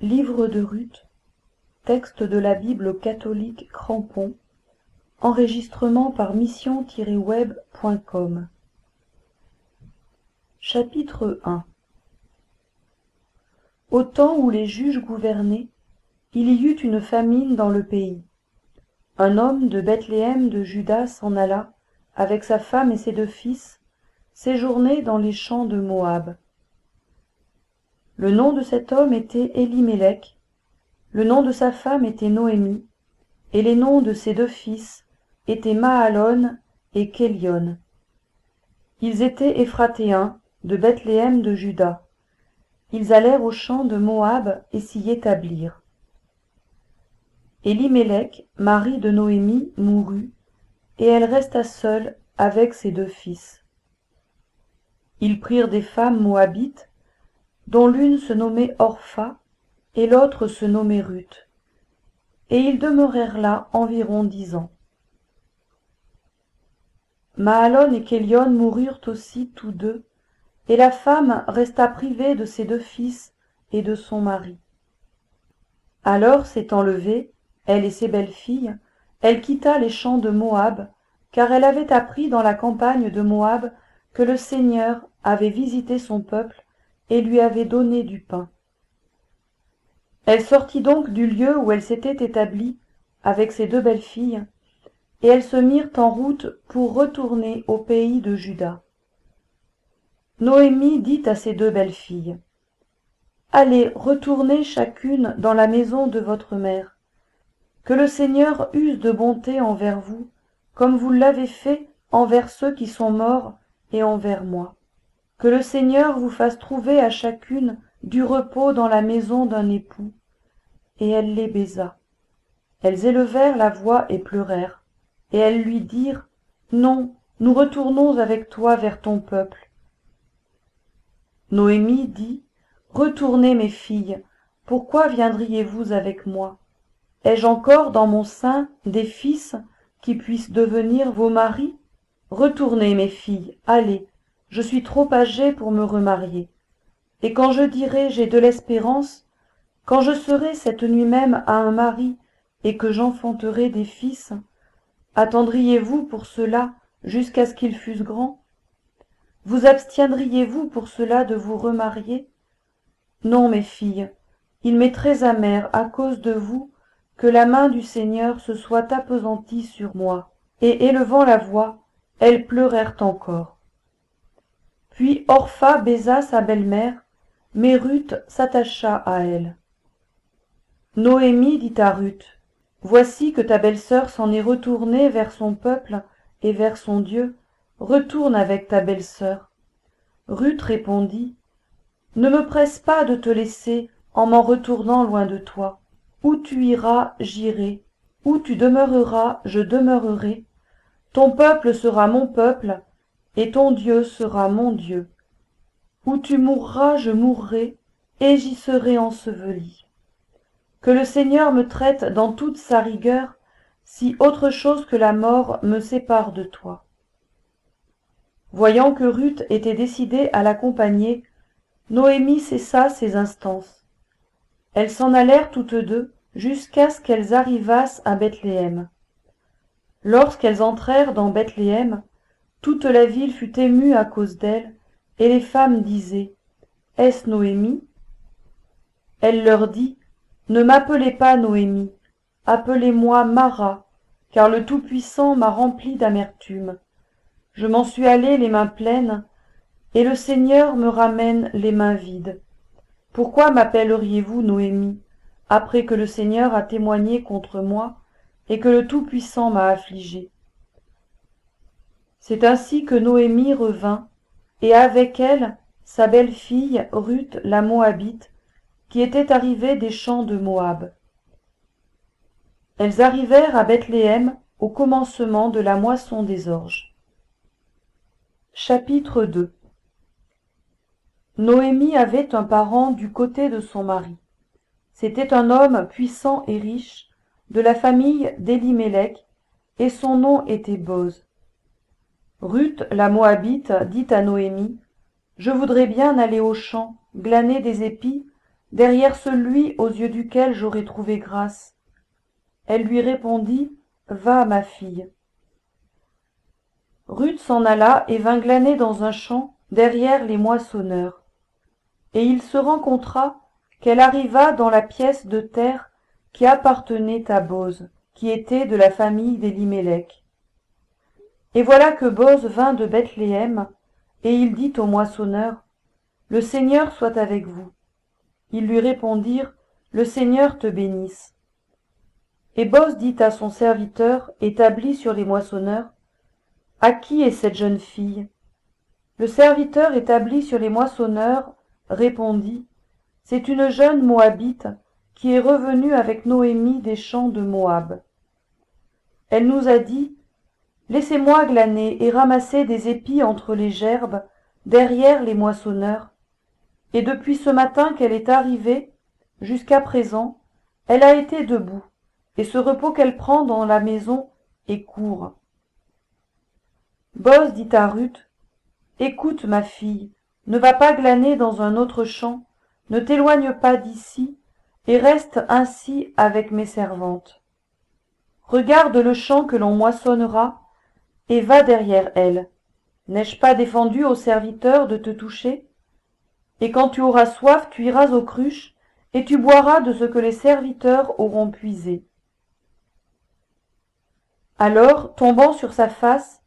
Livre de Ruth, texte de la Bible catholique Crampon, enregistrement par mission-web.com. Chapitre 1. Au temps où les juges gouvernaient, il y eut une famine dans le pays. Un homme de Bethléem de Juda s'en alla, avec sa femme et ses 2 fils, séjourner dans les champs de Moab. Le nom de cet homme était Élimélec, le nom de sa femme était Noémie, et les noms de ses 2 fils étaient Mahalon et Kélion. Ils étaient Éphratéens, de Bethléem de Juda. Ils allèrent aux champs de Moab et s'y établirent. Élimélec, mari de Noémie, mourut, et elle resta seule avec ses 2 fils. Ils prirent des femmes moabites, dont l'une se nommait Orpha et l'autre se nommait Ruth, et ils demeurèrent là environ 10 ans. Mahalon et Kélion moururent aussi tous 2, et la femme resta privée de ses 2 fils et de son mari. Alors, s'étant levée, elle et ses belles-filles, elle quitta les champs de Moab, car elle avait appris dans la campagne de Moab que le Seigneur avait visité son peuple et lui avait donné du pain. Elle sortit donc du lieu où elle s'était établie avec ses 2 belles-filles, et elles se mirent en route pour retourner au pays de Juda. Noémie dit à ses 2 belles-filles, « Allez, retournez chacune dans la maison de votre mère. Que le Seigneur use de bonté envers vous, comme vous l'avez fait envers ceux qui sont morts et envers moi. Que le Seigneur vous fasse trouver à chacune du repos dans la maison d'un époux. » Et elle les baisa. Elles élevèrent la voix et pleurèrent, et elles lui dirent, « Non, nous retournons avec toi vers ton peuple. » Noémie dit, « Retournez, mes filles, pourquoi viendriez-vous avec moi? Ai-je encore dans mon sein des fils qui puissent devenir vos maris? Retournez, mes filles, allez, je suis trop âgée pour me remarier. Et quand je dirai j'ai de l'espérance, quand je serai cette nuit même à un mari et que j'enfanterai des fils, attendriez-vous pour cela jusqu'à ce qu'ils fussent grands? Vous abstiendriez-vous pour cela de vous remarier? Non, mes filles, il m'est très amer à cause de vous que la main du Seigneur se soit appesantie sur moi. » Et élevant la voix, elles pleurèrent encore. Puis Orpha baisa sa belle-mère, mais Ruth s'attacha à elle. Noémie dit à Ruth, « Voici que ta belle-sœur s'en est retournée vers son peuple et vers son Dieu. Retourne avec ta belle-sœur. » Ruth répondit, « Ne me presse pas de te laisser en m'en retournant loin de toi. Où tu iras, j'irai. Où tu demeureras, je demeurerai. Ton peuple sera mon peuple, et ton Dieu sera mon Dieu. Où tu mourras, je mourrai, et j'y serai enseveli. Que le Seigneur me traite dans toute sa rigueur, si autre chose que la mort me sépare de toi. » Voyant que Ruth était décidée à l'accompagner, Noémie cessa ses instances. Elles s'en allèrent toutes 2 jusqu'à ce qu'elles arrivassent à Bethléem. Lorsqu'elles entrèrent dans Bethléem, toute la ville fut émue à cause d'elles, et les femmes disaient, « Est-ce Noémie ?» Elle leur dit, « Ne m'appelez pas Noémie, appelez-moi Mara, car le Tout-Puissant m'a remplie d'amertume. Je m'en suis allée les mains pleines, et le Seigneur me ramène les mains vides. Pourquoi m'appelleriez-vous Noémie, après que le Seigneur a témoigné contre moi, et que le Tout-Puissant m'a affligée? » C'est ainsi que Noémie revint, et avec elle sa belle-fille Ruth la Moabite, qui était arrivée des champs de Moab. Elles arrivèrent à Bethléem au commencement de la moisson des orges. Chapitre 2. Noémie avait un parent du côté de son mari. C'était un homme puissant et riche, de la famille d'Élimélec, et son nom était Boz. Ruth la Moabite dit à Noémie, « Je voudrais bien aller aux champs, glaner des épis, derrière celui aux yeux duquel j'aurais trouvé grâce. Elle lui répondit, va, ma fille. Ruth s'en alla et vint glaner dans un champ derrière les moissonneurs. Et il se rencontra qu'elle arriva dans la pièce de terre qui appartenait à Boz, qui était de la famille d'Élimélec. Et voilà que Boz vint de Bethléem, et il dit aux moissonneurs, le Seigneur soit avec vous. Ils lui répondirent, le Seigneur te bénisse. Et Boz dit à son serviteur, établi sur les moissonneurs, à qui est cette jeune fille? Le serviteur établi sur les moissonneurs répondit, c'est une jeune Moabite qui est revenue avec Noémie des champs de Moab. Elle nous a dit, laissez-moi glaner et ramasser des épis entre les gerbes, derrière les moissonneurs. Et depuis ce matin qu'elle est arrivée, jusqu'à présent, elle a été debout, et ce repos qu'elle prend dans la maison est court. Boz dit à Ruth, écoute ma fille, ne va pas glaner dans un autre champ, ne t'éloigne pas d'ici, et reste ainsi avec mes servantes. Regarde le champ que l'on moissonnera, et va derrière elle. N'ai-je pas défendu aux serviteurs de te toucher? Et quand tu auras soif, tu iras aux cruches, et tu boiras de ce que les serviteurs auront puisé. Alors, tombant sur sa face,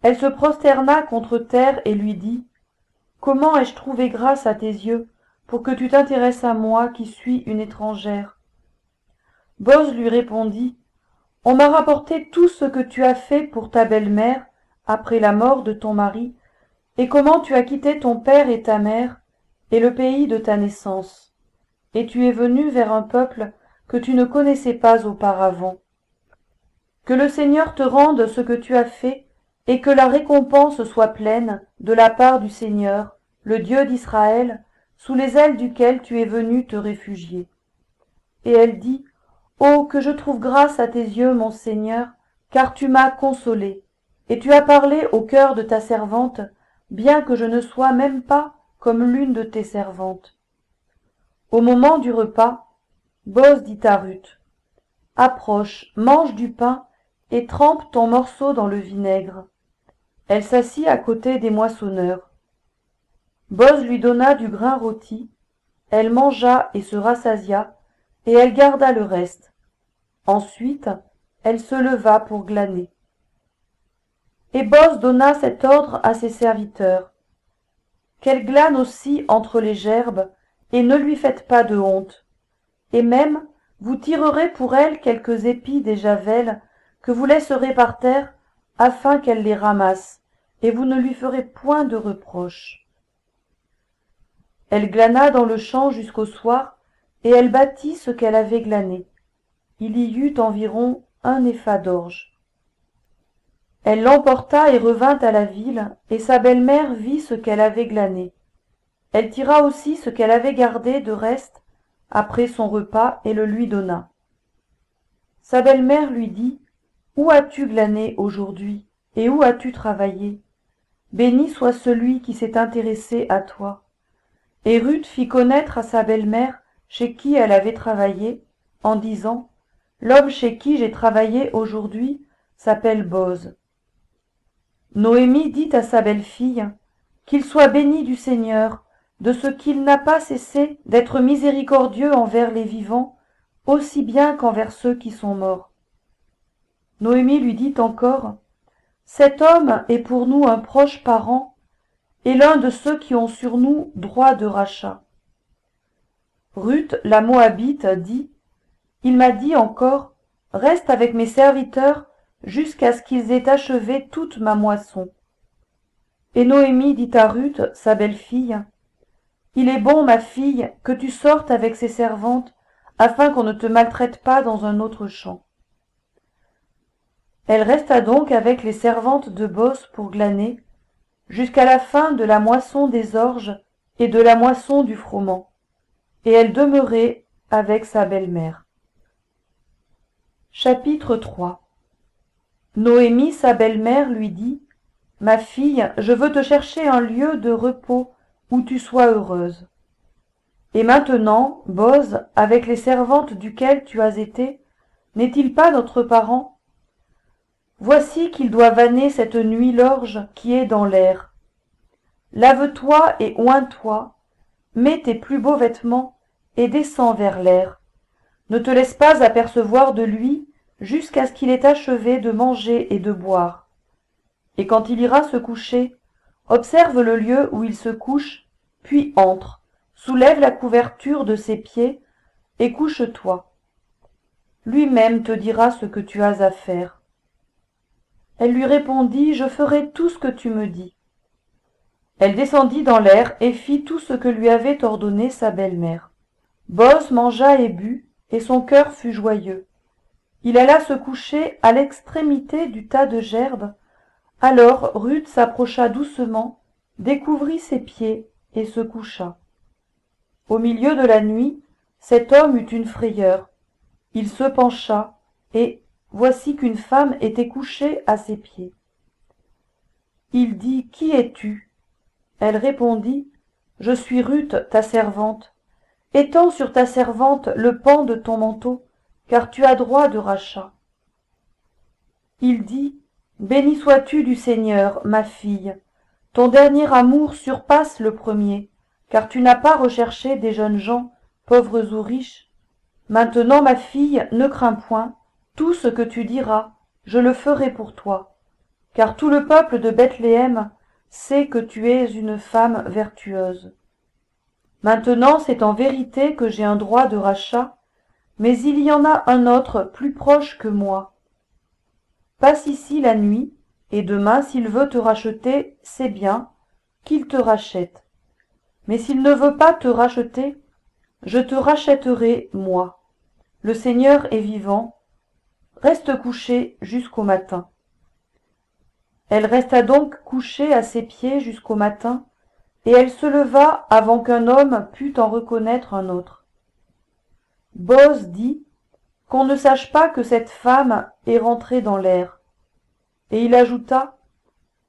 elle se prosterna contre terre et lui dit, comment ai-je trouvé grâce à tes yeux, pour que tu t'intéresses à moi qui suis une étrangère? Boz lui répondit, on m'a rapporté tout ce que tu as fait pour ta belle-mère après la mort de ton mari, et comment tu as quitté ton père et ta mère, et le pays de ta naissance, et tu es venu vers un peuple que tu ne connaissais pas auparavant. Que le Seigneur te rende ce que tu as fait, et que la récompense soit pleine de la part du Seigneur, le Dieu d'Israël, sous les ailes duquel tu es venu te réfugier. Et elle dit, ô que je trouve grâce à tes yeux, mon Seigneur, car tu m'as consolée, et tu as parlé au cœur de ta servante, bien que je ne sois même pas comme l'une de tes servantes. Au moment du repas, Boz dit à Ruth, approche, mange du pain, et trempe ton morceau dans le vinaigre. Elle s'assit à côté des moissonneurs. Boz lui donna du grain rôti, elle mangea et se rassasia, et elle garda le reste. Ensuite, elle se leva pour glaner. Et Boz donna cet ordre à ses serviteurs. Qu'elle glane aussi entre les gerbes, et ne lui faites pas de honte. Et même, vous tirerez pour elle quelques épis des javelles que vous laisserez par terre, afin qu'elle les ramasse, et vous ne lui ferez point de reproche. Elle glana dans le champ jusqu'au soir, et elle bâtit ce qu'elle avait glané. Il y eut environ 1 épha d'orge. Elle l'emporta et revint à la ville, et sa belle-mère vit ce qu'elle avait glané. Elle tira aussi ce qu'elle avait gardé de reste après son repas et le lui donna. Sa belle-mère lui dit, où as-tu glané aujourd'hui, et où as-tu travaillé? Béni soit celui qui s'est intéressé à toi. Et Ruth fit connaître à sa belle-mère chez qui elle avait travaillé, en disant, l'homme chez qui j'ai travaillé aujourd'hui s'appelle Boz. Noémie dit à sa belle-fille, qu'il soit béni du Seigneur, de ce qu'il n'a pas cessé d'être miséricordieux envers les vivants, aussi bien qu'envers ceux qui sont morts. Noémie lui dit encore, cet homme est pour nous un proche parent, et l'un de ceux qui ont sur nous droit de rachat. Ruth, la Moabite, dit, il m'a dit encore, reste avec mes serviteurs jusqu'à ce qu'ils aient achevé toute ma moisson. Et Noémie dit à Ruth, sa belle-fille, il est bon, ma fille, que tu sortes avec ses servantes, afin qu'on ne te maltraite pas dans un autre champ. Elle resta donc avec les servantes de Boz pour glaner, jusqu'à la fin de la moisson des orges et de la moisson du froment, et elle demeurait avec sa belle-mère. Chapitre 3. Noémie, sa belle-mère, lui dit, « Ma fille, je veux te chercher un lieu de repos où tu sois heureuse. » Et maintenant, Boz, avec les servantes duquel tu as été, n'est-il pas notre parent? Voici qu'il doit vanner cette nuit l'orge qui est dans l'air. Lave-toi et oins-toi, mets tes plus beaux vêtements, et descends vers l'air. Ne te laisse pas apercevoir de lui jusqu'à ce qu'il ait achevé de manger et de boire. Et quand il ira se coucher, observe le lieu où il se couche, puis entre, soulève la couverture de ses pieds, et couche-toi. Lui-même te dira ce que tu as à faire. Elle lui répondit, je ferai tout ce que tu me dis. Elle descendit dans l'air et fit tout ce que lui avait ordonné sa belle-mère. Boz mangea et but, et son cœur fut joyeux. Il alla se coucher à l'extrémité du tas de gerbes. Alors Ruth s'approcha doucement, découvrit ses pieds et se coucha. Au milieu de la nuit, cet homme eut une frayeur. Il se pencha, et voici qu'une femme était couchée à ses pieds. Il dit, qui es-tu? Elle répondit, je suis Ruth, ta servante. Étends sur ta servante le pan de ton manteau, car tu as droit de rachat. Il dit, béni sois-tu du Seigneur, ma fille. Ton dernier amour surpasse le premier, car tu n'as pas recherché des jeunes gens, pauvres ou riches. Maintenant, ma fille, ne crains point, tout ce que tu diras, je le ferai pour toi, car tout le peuple de Bethléem sait que tu es une femme vertueuse. Maintenant, c'est en vérité que j'ai un droit de rachat, mais il y en a un autre plus proche que moi. Passe ici la nuit, et demain, s'il veut te racheter, c'est bien, qu'il te rachète. Mais s'il ne veut pas te racheter, je te rachèterai, moi. Le Seigneur est vivant, reste couché jusqu'au matin. Elle resta donc couchée à ses pieds jusqu'au matin, et elle se leva avant qu'un homme pût en reconnaître un autre. Boz dit, qu'on ne sache pas que cette femme est rentrée dans l'air. Et il ajouta,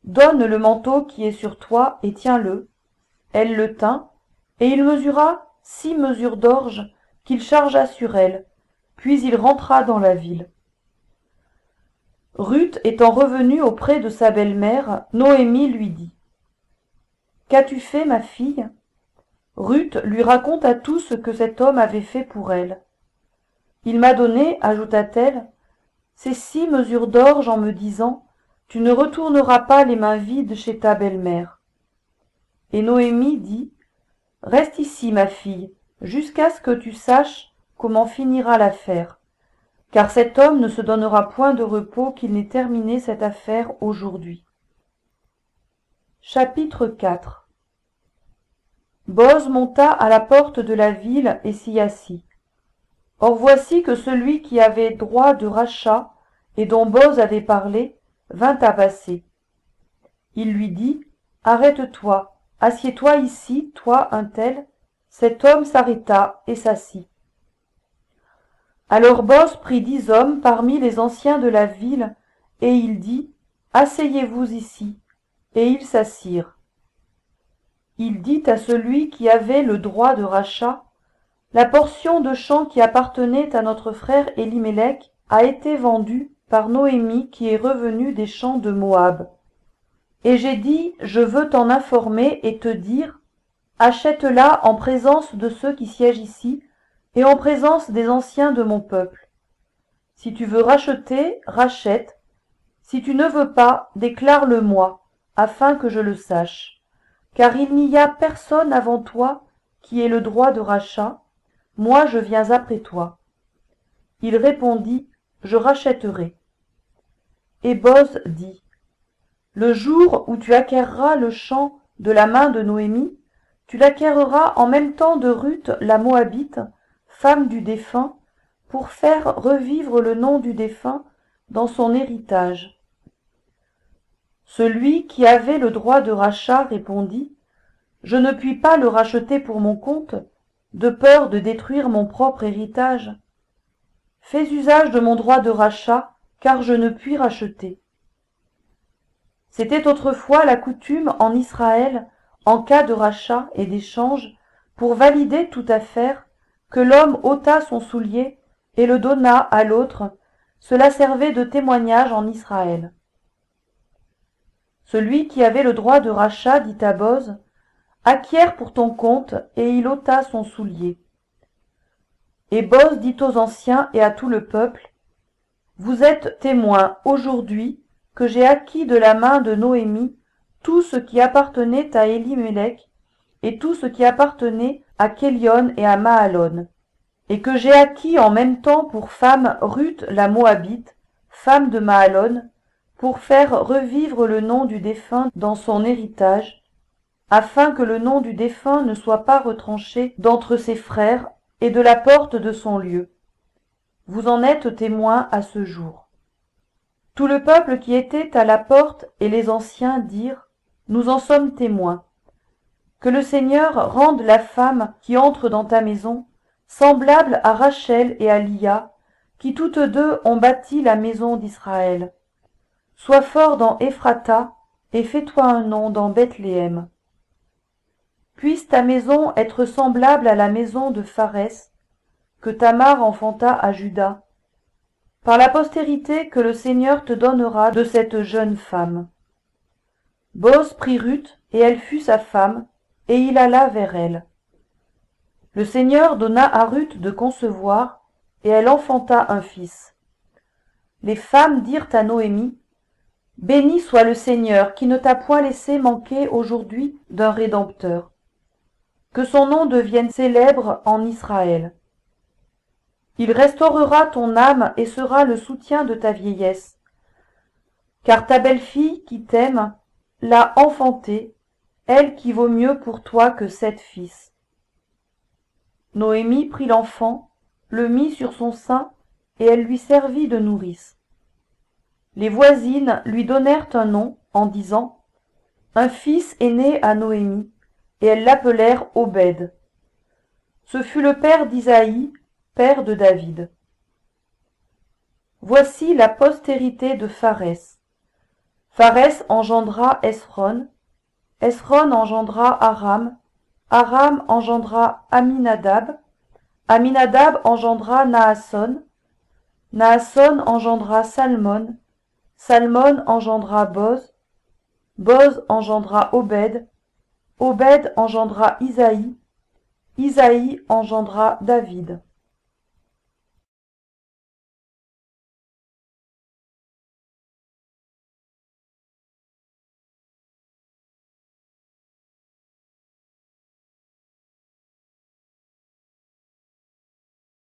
donne le manteau qui est sur toi et tiens-le. Elle le tint, et il mesura 6 mesures d'orge qu'il chargea sur elle, puis il rentra dans la ville. Ruth étant revenue auprès de sa belle-mère, Noémie lui dit, qu'as-tu fait, ma fille? Ruth lui raconta tout ce que cet homme avait fait pour elle. Il m'a donné, ajouta-t-elle, ces 6 mesures d'orge en me disant, tu ne retourneras pas les mains vides chez ta belle-mère. Et Noémie dit, reste ici, ma fille, jusqu'à ce que tu saches comment finira l'affaire, car cet homme ne se donnera point de repos qu'il n'ait terminé cette affaire aujourd'hui. Chapitre 4. Boz monta à la porte de la ville et s'y assit. Or voici que celui qui avait droit de rachat et dont Boz avait parlé vint à passer. Il lui dit, arrête-toi, assieds-toi ici, toi un tel. Cet homme s'arrêta et s'assit. Alors Boz prit 10 hommes parmi les anciens de la ville, et il dit, asseyez-vous ici. Et ils s'assirent. Il dit à celui qui avait le droit de rachat, la portion de champ qui appartenait à notre frère Élimélec a été vendue par Noémie qui est revenue des champs de Moab. Et j'ai dit, je veux t'en informer et te dire, achète-la en présence de ceux qui siègent ici et en présence des anciens de mon peuple. Si tu veux racheter, rachète. Si tu ne veux pas, déclare-le-moi, afin que je le sache. Car il n'y a personne avant toi qui ait le droit de rachat, moi je viens après toi. Il répondit, je rachèterai. Et Boz dit, le jour où tu acquerras le champ de la main de Noémie, tu l'acquerras en même temps de Ruth la Moabite, femme du défunt, pour faire revivre le nom du défunt dans son héritage. Celui qui avait le droit de rachat répondit, je ne puis pas le racheter pour mon compte, de peur de détruire mon propre héritage. Fais usage de mon droit de rachat, car je ne puis racheter. C'était autrefois la coutume en Israël, en cas de rachat et d'échange, pour valider toute affaire, que l'homme ôta son soulier et le donna à l'autre, cela servait de témoignage en Israël. Celui qui avait le droit de rachat dit à Boz, acquiert pour ton compte, et il ôta son soulier. Et Boz dit aux anciens et à tout le peuple, vous êtes témoins aujourd'hui que j'ai acquis de la main de Noémie tout ce qui appartenait à Élimélec et tout ce qui appartenait à Kélion et à Mahalon, et que j'ai acquis en même temps pour femme Ruth la Moabite, femme de Mahalon, pour faire revivre le nom du défunt dans son héritage, afin que le nom du défunt ne soit pas retranché d'entre ses frères et de la porte de son lieu. Vous en êtes témoins à ce jour. Tout le peuple qui était à la porte et les anciens dirent, nous en sommes témoins. Que le Seigneur rende la femme qui entre dans ta maison semblable à Rachel et à Lia, qui toutes deux ont bâti la maison d'Israël. Sois fort dans Ephrata et fais-toi un nom dans Bethléem. Puisse ta maison être semblable à la maison de Pharès, que Tamar enfanta à Juda, par la postérité que le Seigneur te donnera de cette jeune femme. Boz prit Ruth, et elle fut sa femme, et il alla vers elle. Le Seigneur donna à Ruth de concevoir, et elle enfanta un fils. Les femmes dirent à Noémie, béni soit le Seigneur qui ne t'a point laissé manquer aujourd'hui d'un Rédempteur. Que son nom devienne célèbre en Israël. Il restaurera ton âme et sera le soutien de ta vieillesse. Car ta belle-fille qui t'aime l'a enfantée, elle qui vaut mieux pour toi que 7 fils. Noémie prit l'enfant, le mit sur son sein, et elle lui servit de nourrice. Les voisines lui donnèrent un nom, en disant, un fils est né à Noémie, et elles l'appelèrent Obed. Ce fut le père d'Isaïe, père de David. Voici la postérité de Pharès. Pharès engendra Esron, Esron engendra Aram, Aram engendra Aminadab, Aminadab engendra Naasson, Naasson engendra Salmon, Salmon engendra Boz, Boz engendra Obed, Obed engendra Isaïe, Isaïe engendra David.